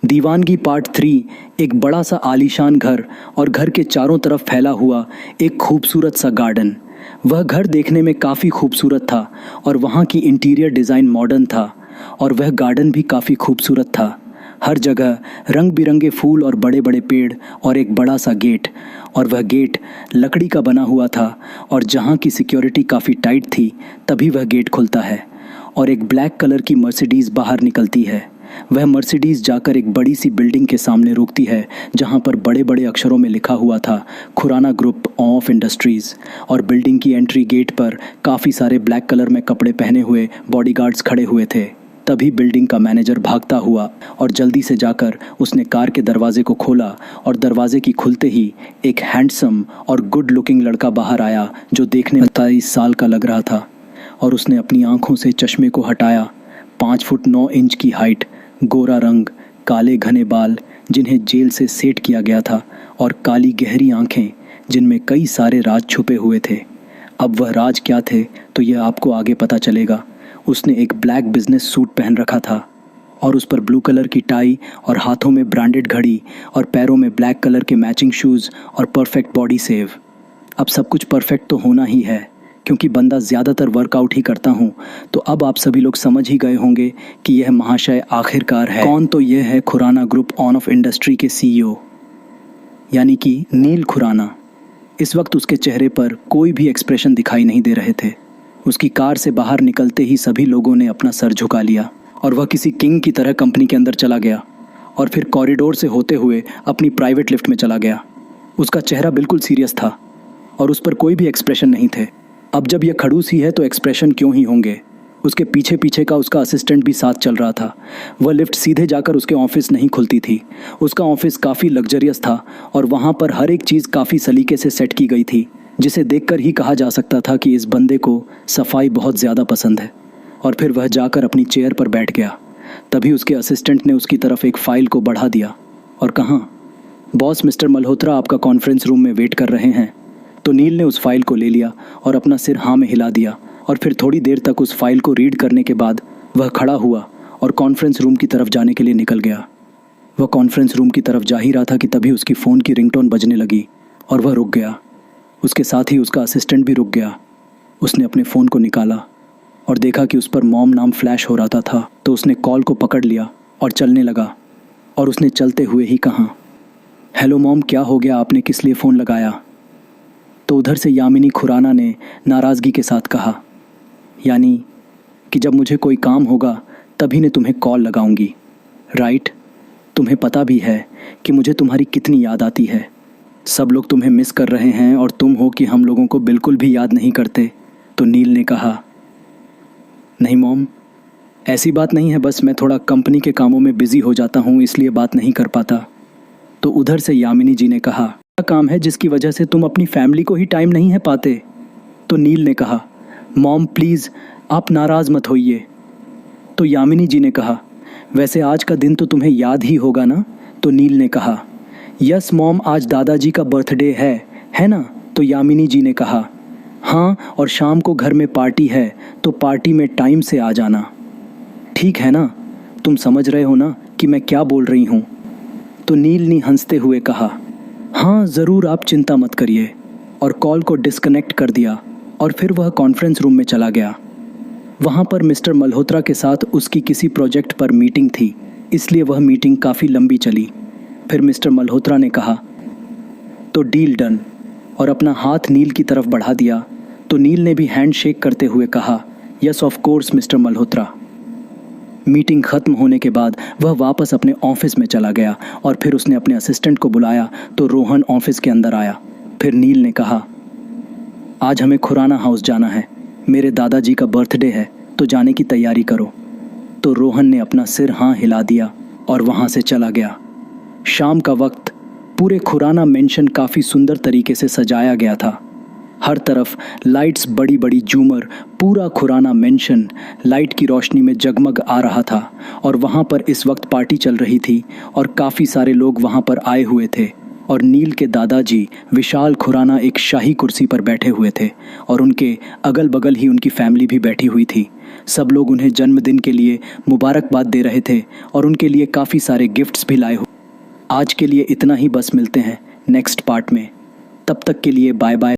दीवानगी पार्ट 3। एक बड़ा सा आलीशान घर और घर के चारों तरफ फैला हुआ एक खूबसूरत सा गार्डन। वह घर देखने में काफ़ी खूबसूरत था और वहाँ की इंटीरियर डिज़ाइन मॉडर्न था और वह गार्डन भी काफ़ी खूबसूरत था। हर जगह रंग बिरंगे फूल और बड़े बड़े पेड़ और एक बड़ा सा गेट, और वह गेट लकड़ी का बना हुआ था और जहाँ की सिक्योरिटी काफ़ी टाइट थी तभी वह गेट खुलता है और एक ब्लैक कलर की मर्सिडीज़ बाहर निकलती है। वह मर्सिडीज़ जाकर एक बड़ी सी बिल्डिंग के सामने रुकती है जहां पर बड़े बड़े अक्षरों में लिखा हुआ था खुराना ग्रुप ऑफ इंडस्ट्रीज़। और बिल्डिंग की एंट्री गेट पर काफ़ी सारे ब्लैक कलर में कपड़े पहने हुए बॉडीगार्ड्स खड़े हुए थे। तभी बिल्डिंग का मैनेजर भागता हुआ और जल्दी से जाकर उसने कार के दरवाजे को खोला और दरवाजे की खुलते ही एक हैंडसम और गुड लुकिंग लड़का बाहर आया जो देखने में 27 साल का लग रहा था। और उसने अपनी आंखों से चश्मे को हटाया। 5 फुट 9 इंच की हाइट, गोरा रंग, काले घने बाल जिन्हें जेल से सेट किया गया था और काली गहरी आंखें जिनमें कई सारे राज छुपे हुए थे। अब वह राज क्या थे तो यह आपको आगे पता चलेगा। उसने एक ब्लैक बिजनेस सूट पहन रखा था और उस पर ब्लू कलर की टाई और हाथों में ब्रांडेड घड़ी और पैरों में ब्लैक कलर के मैचिंग शूज़ और परफेक्ट बॉडी सेव। अब सब कुछ परफेक्ट तो होना ही है क्योंकि बंदा ज़्यादातर वर्कआउट ही करता हूँ। तो अब आप सभी लोग समझ ही गए होंगे कि यह महाशय आखिरकार है कौन। तो यह है खुराना ग्रुप ऑफ इंडस्ट्री के CEO यानी कि नील खुराना। इस वक्त उसके चेहरे पर कोई भी एक्सप्रेशन दिखाई नहीं दे रहे थे। उसकी कार से बाहर निकलते ही सभी लोगों ने अपना सर झुका लिया और वह किसी किंग की तरह कंपनी के अंदर चला गया और फिर कॉरिडोर से होते हुए अपनी प्राइवेट लिफ्ट में चला गया। उसका चेहरा बिल्कुल सीरियस था और उस पर कोई भी एक्सप्रेशन नहीं थे। अब जब यह खड़ूस ही है तो एक्सप्रेशन क्यों ही होंगे। उसके पीछे पीछे का उसका असिस्टेंट भी साथ चल रहा था। वह लिफ्ट सीधे जाकर उसके ऑफिस नहीं खुलती थी। उसका ऑफिस काफ़ी लग्जरियस था और वहाँ पर हर एक चीज़ काफ़ी सलीके से सेट की गई थी जिसे देखकर ही कहा जा सकता था कि इस बंदे को सफाई बहुत ज़्यादा पसंद है। और फिर वह जाकर अपनी चेयर पर बैठ गया। तभी उसके असिस्टेंट ने उसकी तरफ एक फ़ाइल को बढ़ा दिया और कहा, बॉस मिस्टर मल्होत्रा आपका कॉन्फ्रेंस रूम में वेट कर रहे हैं। तो नील ने उस फाइल को ले लिया और अपना सिर हाँ में हिला दिया और फिर थोड़ी देर तक उस फाइल को रीड करने के बाद वह खड़ा हुआ और कॉन्फ्रेंस रूम की तरफ जाने के लिए निकल गया। वह कॉन्फ्रेंस रूम की तरफ जा ही रहा था कि तभी उसकी फ़ोन की रिंगटोन बजने लगी और वह रुक गया। उसके साथ ही उसका असिस्टेंट भी रुक गया। उसने अपने फ़ोन को निकाला और देखा कि उस पर मॉम नाम फ्लैश हो रहा था। तो उसने कॉल को पकड़ लिया और चलने लगा और उसने चलते हुए ही कहा, हेलो मॉम, क्या हो गया, आपने किस लिए फ़ोन लगाया? तो उधर से यामिनी खुराना ने नाराज़गी के साथ कहा, यानी कि जब मुझे कोई काम होगा तभी ने तुम्हें कॉल लगाऊंगी, राइट? तुम्हें पता भी है कि मुझे तुम्हारी कितनी याद आती है। सब लोग तुम्हें मिस कर रहे हैं और तुम हो कि हम लोगों को बिल्कुल भी याद नहीं करते। तो नील ने कहा, नहीं मॉम, ऐसी बात नहीं है, बस मैं थोड़ा कंपनी के कामों में बिज़ी हो जाता हूँ इसलिए बात नहीं कर पाता। तो उधर से यामिनी जी ने कहा, क्या काम है जिसकी वजह से तुम अपनी फैमिली को ही टाइम नहीं है पाते? तो नील ने कहा, मॉम प्लीज़ आप नाराज़ मत होइए। तो यामिनी जी ने कहा, वैसे आज का दिन तो तुम्हें याद ही होगा ना? तो नील ने कहा, यस मॉम, आज दादाजी का बर्थडे है ना? तो यामिनी जी ने कहा, हाँ, और शाम को घर में पार्टी है तो पार्टी में टाइम से आ जाना, ठीक है ना? तुम समझ रहे हो ना कि मैं क्या बोल रही हूँ? तो नील ने हंसते हुए कहा, हाँ ज़रूर, आप चिंता मत करिए, और कॉल को डिस्कनेक्ट कर दिया और फिर वह कॉन्फ्रेंस रूम में चला गया। वहाँ पर मिस्टर मल्होत्रा के साथ उसकी किसी प्रोजेक्ट पर मीटिंग थी, इसलिए वह मीटिंग काफ़ी लंबी चली। फिर मिस्टर मल्होत्रा ने कहा, तो डील डन, और अपना हाथ नील की तरफ बढ़ा दिया। तो नील ने भी हैंड शेक करते हुए कहा, yes of course mister Malhotra. Meeting ख़त्म होने के बाद वह वापस अपने ऑफिस में चला गया और फिर उसने अपने असिस्टेंट को बुलाया तो रोहन ऑफिस के अंदर आया। फिर नील ने कहा, आज हमें खुराना हाउस जाना है, मेरे दादाजी का बर्थडे है तो जाने की तैयारी करो। तो रोहन ने अपना सिर हाँ हिला दिया और वहाँ से चला गया। शाम का वक्त पूरे खुराना मेंशन काफ़ी सुंदर तरीके से सजाया गया था। हर तरफ लाइट्स, बड़ी बड़ी झूमर, पूरा खुराना मेंशन लाइट की रोशनी में जगमग आ रहा था और वहाँ पर इस वक्त पार्टी चल रही थी और काफ़ी सारे लोग वहाँ पर आए हुए थे और नील के दादाजी विशाल खुराना एक शाही कुर्सी पर बैठे हुए थे और उनके अगल बगल ही उनकी फैमिली भी बैठी हुई थी। सब लोग उन्हें जन्मदिन के लिए मुबारकबाद दे रहे थे और उनके लिए काफ़ी सारे गिफ्ट्स भी लाए हुए। आज के लिए इतना ही, बस मिलते हैं नेक्स्ट पार्ट में। तब तक के लिए बाय बाय।